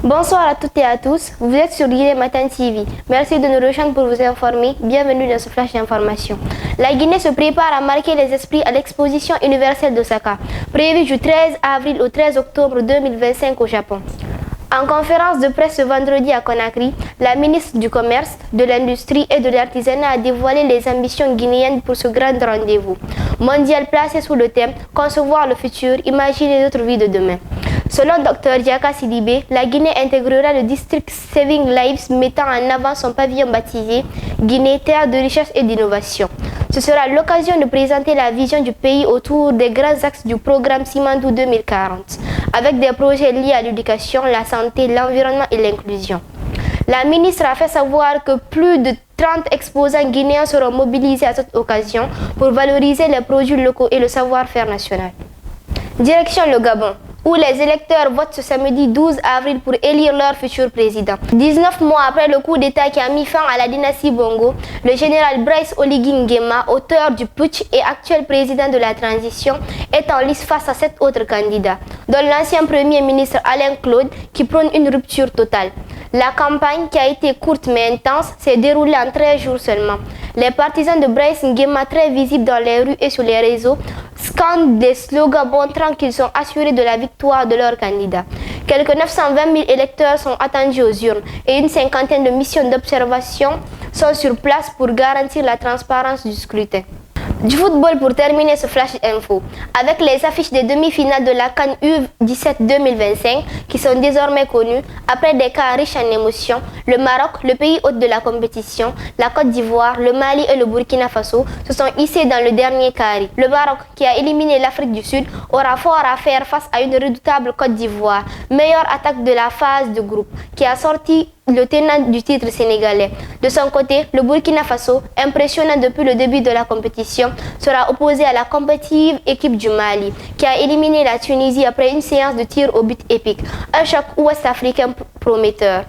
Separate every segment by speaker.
Speaker 1: Bonsoir à toutes et à tous, vous êtes sur Guinée Matin TV. Merci de nous rejoindre pour vous informer. Bienvenue dans ce flash d'information. La Guinée se prépare à marquer les esprits à l'exposition universelle d'Osaka, prévue du 13 avril au 13 octobre 2025 au Japon. En conférence de presse ce vendredi à Conakry, la ministre du Commerce, de l'Industrie et de l'Artisanat a dévoilé les ambitions guinéennes pour ce grand rendez-vous mondial placé sous le thème « Concevoir le futur, imaginer notre vie de demain ». Selon Dr Diaka Sidibé, la Guinée intégrera le district Saving Lives mettant en avant son pavillon baptisé Guinée, terre de richesse et d'innovation. Ce sera l'occasion de présenter la vision du pays autour des grands axes du programme Simandou 2040, avec des projets liés à l'éducation, la santé, l'environnement et l'inclusion. La ministre a fait savoir que plus de 30 exposants guinéens seront mobilisés à cette occasion pour valoriser les produits locaux et le savoir-faire national. Direction le Gabon, où les électeurs votent ce samedi 12 avril pour élire leur futur président. 19 mois après le coup d'État qui a mis fin à la dynastie Bongo, le général Brice Oligui Nguema, auteur du putsch et actuel président de la transition, est en lice face à 7 autres candidats, dont l'ancien premier ministre Alain Claude qui prône une rupture totale. La campagne, qui a été courte mais intense, s'est déroulée en 13 jours seulement. Les partisans de Brice Nguema, très visibles dans les rues et sur les réseaux, scandent des slogans montrant qu'ils sont assurés de la victoire de leur candidat. Quelques 920 000 électeurs sont attendus aux urnes et une cinquantaine de missions d'observation sont sur place pour garantir la transparence du scrutin. Du football pour terminer ce flash info, avec les affiches des demi-finales de la CAN U17 2025 qui sont désormais connues, après des cas riches en émotions, le Maroc, le pays hôte de la compétition, la Côte d'Ivoire, le Mali et le Burkina Faso se sont hissés dans le dernier carré. Le Maroc, qui a éliminé l'Afrique du Sud, aura fort à faire face à une redoutable Côte d'Ivoire, meilleure attaque de la phase de groupe, qui a sorti le tenant du titre sénégalais. De son côté, le Burkina Faso, impressionnant depuis le début de la compétition, sera opposé à la compétitive équipe du Mali, qui a éliminé la Tunisie après une séance de tir au but épique. Un choc ouest-africain prometteur.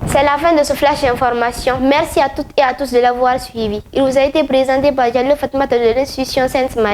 Speaker 1: C'est la fin de ce flash d'information. Merci à toutes et à tous de l'avoir suivi. Il vous a été présenté par Diallo Fatmata de l'institution Sainte-Marie.